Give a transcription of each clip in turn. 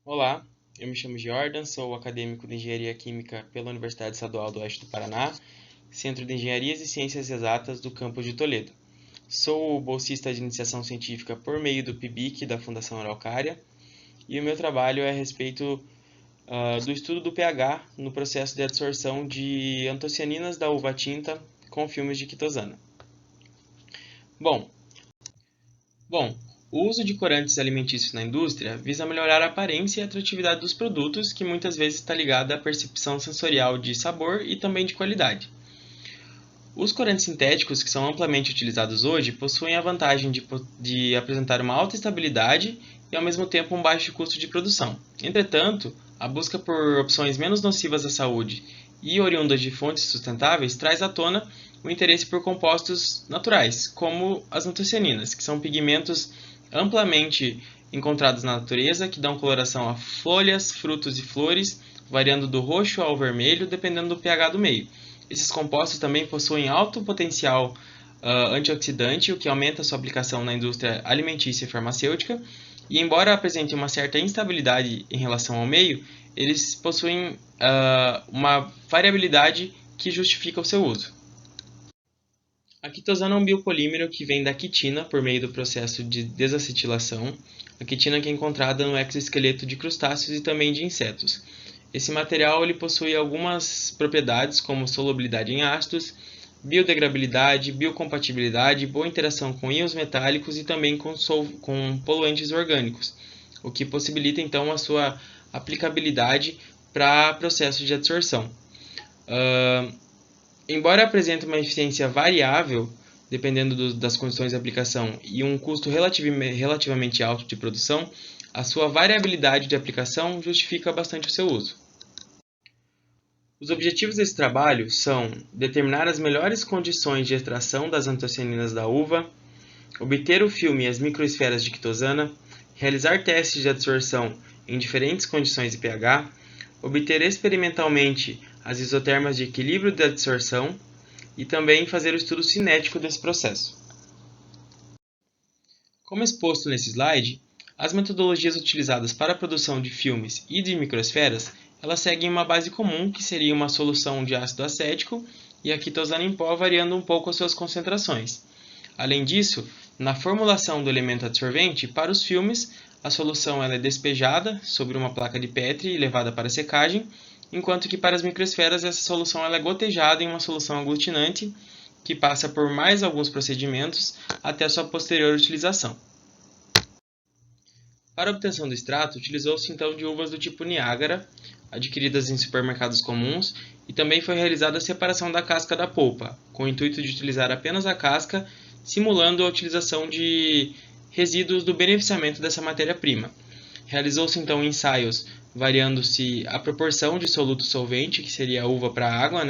Olá, eu me chamo Jordan, sou acadêmico de Engenharia Química pela Universidade Estadual do Oeste do Paraná, Centro de Engenharias e Ciências Exatas do campus de Toledo. Sou bolsista de iniciação científica por meio do PIBIC da Fundação Araucária e o meu trabalho é a respeito do estudo do pH no processo de adsorção de antocianinas da uva tinta com filmes de quitosana. Bom, o uso de corantes alimentícios na indústria visa melhorar a aparência e a atratividade dos produtos, que muitas vezes está ligada à percepção sensorial de sabor e também de qualidade. Os corantes sintéticos, que são amplamente utilizados hoje, possuem a vantagem de apresentar uma alta estabilidade e ao mesmo tempo um baixo custo de produção. Entretanto, a busca por opções menos nocivas à saúde e oriundas de fontes sustentáveis traz à tona o interesse por compostos naturais, como as antocianinas, que são pigmentos amplamente encontrados na natureza, que dão coloração a folhas, frutos e flores, variando do roxo ao vermelho, dependendo do pH do meio. Esses compostos também possuem alto potencial antioxidante, o que aumenta sua aplicação na indústria alimentícia e farmacêutica, e embora apresentem uma certa instabilidade em relação ao meio, eles possuem uma variabilidade que justifica o seu uso. A quitosana é um biopolímero que vem da quitina por meio do processo de desacetilação, a quitina que é encontrada no exoesqueleto de crustáceos e também de insetos. Esse material ele possui algumas propriedades como solubilidade em ácidos, biodegradabilidade, biocompatibilidade, boa interação com íons metálicos e também com poluentes orgânicos, o que possibilita então a sua aplicabilidade para processos de adsorção. Embora apresente uma eficiência variável, dependendo das condições de aplicação, e um custo relativamente alto de produção, a sua variabilidade de aplicação justifica bastante o seu uso. Os objetivos desse trabalho são determinar as melhores condições de extração das antocianinas da uva, obter o filme e as microesferas de quitosana, realizar testes de adsorção em diferentes condições de pH, obter experimentalmente as isotermas de equilíbrio de adsorção e também fazer o estudo cinético desse processo. Como exposto nesse slide, as metodologias utilizadas para a produção de filmes e de microesferas elas seguem uma base comum, que seria uma solução de ácido acético e a quitosana em pó, variando um pouco as suas concentrações. Além disso, na formulação do elemento adsorvente, para os filmes, a solução ela é despejada sobre uma placa de Petri e levada para secagem, enquanto que para as microesferas essa solução ela é gotejada em uma solução aglutinante, que passa por mais alguns procedimentos até a sua posterior utilização. Para a obtenção do extrato, utilizou-se então de uvas do tipo Niágara, adquiridas em supermercados comuns, e também foi realizada a separação da casca da polpa, com o intuito de utilizar apenas a casca, simulando a utilização de resíduos do beneficiamento dessa matéria-prima. Realizou-se então ensaios variando-se a proporção de soluto solvente, que seria a uva para a água,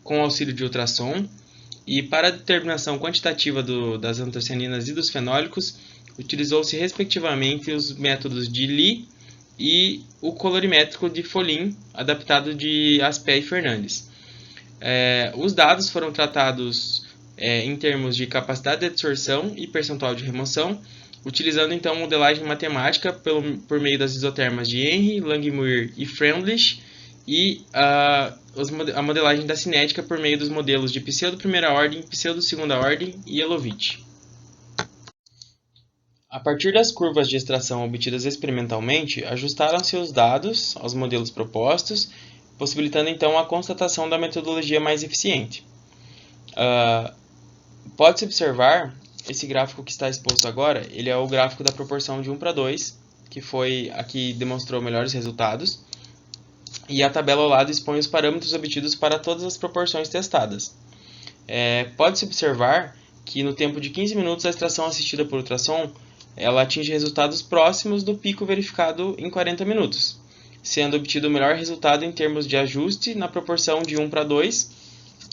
com auxílio de ultrassom, e para a determinação quantitativa das antocianinas e dos fenólicos, utilizou-se respectivamente os métodos de Lee e o colorimétrico de Follin, adaptado de Aspé e Fernandes. Os dados foram tratados em termos de capacidade de adsorção e percentual de remoção, utilizando então modelagem matemática por meio das isotermas de Henry, Langmuir e Freundlich, e a modelagem da cinética por meio dos modelos de pseudo-primeira ordem, pseudo-segunda ordem e Elovitch. A partir das curvas de extração obtidas experimentalmente, ajustaram-se os dados aos modelos propostos, possibilitando então a constatação da metodologia mais eficiente. Pode-se observar, esse gráfico que está exposto agora, ele é o gráfico da proporção de 1:2, que foi a que demonstrou melhores resultados, e a tabela ao lado expõe os parâmetros obtidos para todas as proporções testadas. Pode-se observar que no tempo de 15 minutos a extração assistida por ultrassom ela atinge resultados próximos do pico verificado em 40 minutos, sendo obtido o melhor resultado em termos de ajuste na proporção de 1:2,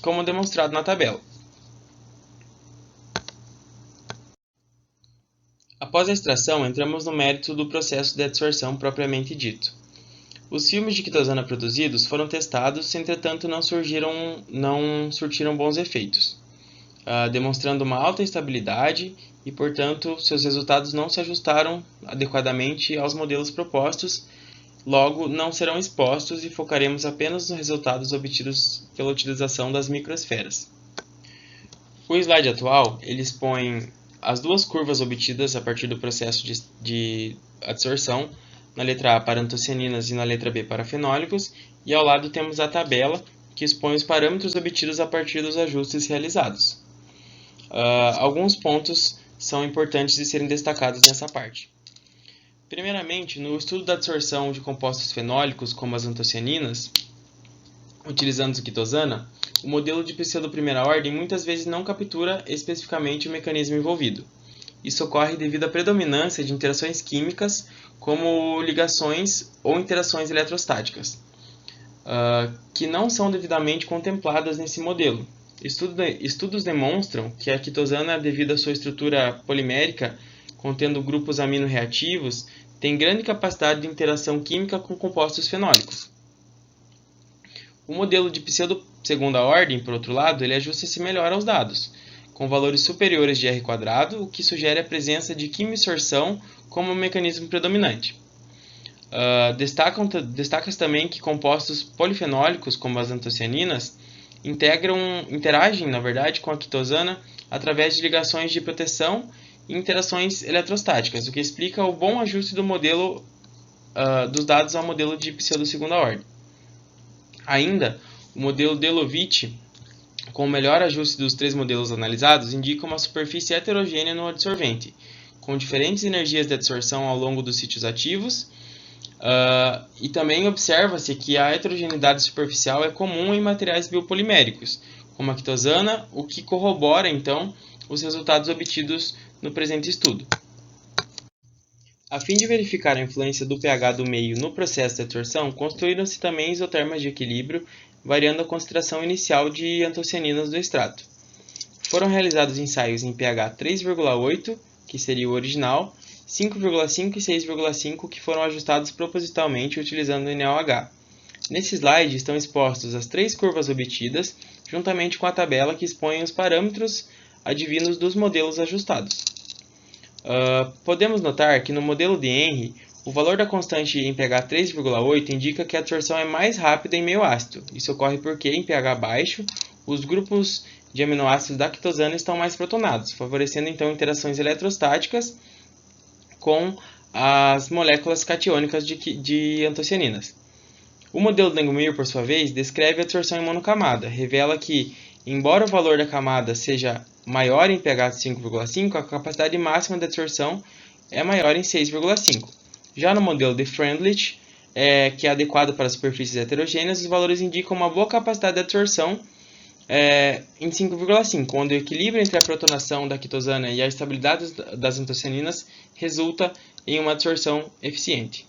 como demonstrado na tabela. Após a extração, entramos no mérito do processo de adsorção propriamente dito. Os filmes de quitosana produzidos foram testados, entretanto não surtiram bons efeitos, demonstrando uma alta instabilidade e, portanto, seus resultados não se ajustaram adequadamente aos modelos propostos, logo não serão expostos e focaremos apenas nos resultados obtidos pela utilização das microesferas. O slide atual ele expõe as duas curvas obtidas a partir do processo de adsorção, na letra A para antocianinas e na letra B para fenólicos, e ao lado temos a tabela que expõe os parâmetros obtidos a partir dos ajustes realizados. Alguns pontos são importantes de serem destacados nessa parte. Primeiramente, no estudo da adsorção de compostos fenólicos, como as antocianinas, utilizando quitosana, o modelo de pseudo-primeira ordem muitas vezes não captura especificamente o mecanismo envolvido. Isso ocorre devido à predominância de interações químicas, como ligações ou interações eletrostáticas, que não são devidamente contempladas nesse modelo. Estudos demonstram que a quitosana, devido à sua estrutura polimérica, contendo grupos amino-reativos, tem grande capacidade de interação química com compostos fenólicos. O modelo de pseudo-segunda ordem, por outro lado, ele ajusta-se melhor aos dados, com valores superiores de R², o que sugere a presença de quimisorção como mecanismo predominante. Destaca-se também que compostos polifenólicos, como as antocianinas, interagem, na verdade, com a quitosana através de ligações de proteção e interações eletrostáticas, o que explica o bom ajuste do modelo dos dados ao modelo de pseudo-segunda ordem. Ainda, o modelo Delovitch, com o melhor ajuste dos três modelos analisados, indica uma superfície heterogênea no adsorvente, com diferentes energias de adsorção ao longo dos sítios ativos, e também observa-se que a heterogeneidade superficial é comum em materiais biopoliméricos, como a quitosana, o que corrobora, então, os resultados obtidos no presente estudo. A fim de verificar a influência do pH do meio no processo de adsorção, construíram-se também isotermas de equilíbrio, variando a concentração inicial de antocianinas do extrato. Foram realizados ensaios em pH 3,8, que seria o original, 5,5 e 6,5, que foram ajustados propositalmente utilizando o NaOH. Nesse slide estão expostas as três curvas obtidas, juntamente com a tabela que expõe os parâmetros advindos dos modelos ajustados. Podemos notar que no modelo de Henry, o valor da constante em pH 3,8 indica que a adsorção é mais rápida em meio ácido. Isso ocorre porque, em pH baixo, os grupos de aminoácidos da quitosana estão mais protonados, favorecendo então interações eletrostáticas com as moléculas catiônicas de antocianinas. O modelo Langmuir, por sua vez, descreve a adsorção em monocamada, revela que, embora o valor da camada seja maior em pH 5,5, a capacidade máxima de adsorção é maior em 6,5. Já no modelo de Freundlich, que é adequado para superfícies heterogêneas, os valores indicam uma boa capacidade de adsorção em 5,5, onde o equilíbrio entre a protonação da quitosana e a estabilidade das antocianinas resulta em uma adsorção eficiente.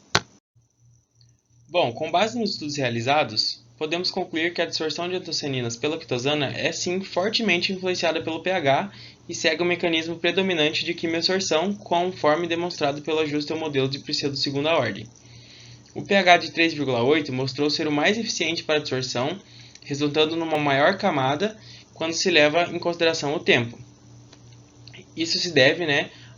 Bom, com base nos estudos realizados, podemos concluir que a adsorção de antocianinas pela quitosana é sim fortemente influenciada pelo pH e segue o mecanismo predominante de quimisorção, conforme demonstrado pelo ajuste ao modelo de pseudo-segunda ordem. O pH de 3,8 mostrou ser o mais eficiente para a adsorção, resultando numa maior camada quando se leva em consideração o tempo. Isso se deve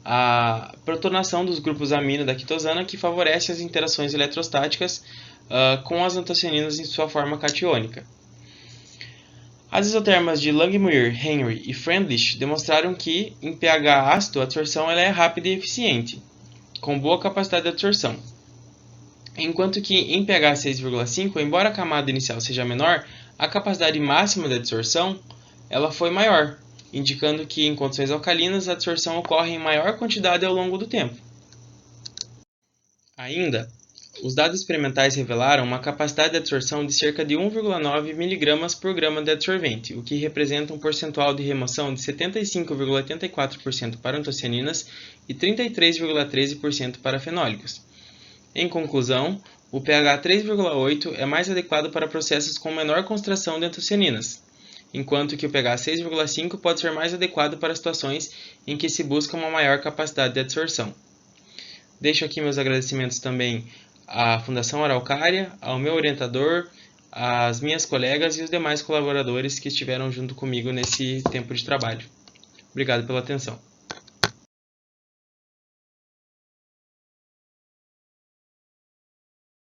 à protonação dos grupos amino da quitosana, que favorece as interações eletrostáticas com as antocianinas em sua forma catiônica. As isotermas de Langmuir, Henry e Freundlich demonstraram que, em pH ácido, a adsorção é rápida e eficiente, com boa capacidade de adsorção. Enquanto que, em pH 6,5, embora a camada inicial seja menor, a capacidade máxima de adsorção foi maior, indicando que, em condições alcalinas, a adsorção ocorre em maior quantidade ao longo do tempo. Ainda, os dados experimentais revelaram uma capacidade de adsorção de cerca de 1,9 mg por grama de adsorvente, o que representa um percentual de remoção de 75,84% para antocianinas e 33,13% para fenólicos. Em conclusão, o pH 3,8 é mais adequado para processos com menor concentração de antocianinas, enquanto que o pH 6,5 pode ser mais adequado para situações em que se busca uma maior capacidade de adsorção. Deixo aqui meus agradecimentos também à Fundação Araucária, ao meu orientador, às minhas colegas e os demais colaboradores que estiveram junto comigo nesse tempo de trabalho. Obrigado pela atenção.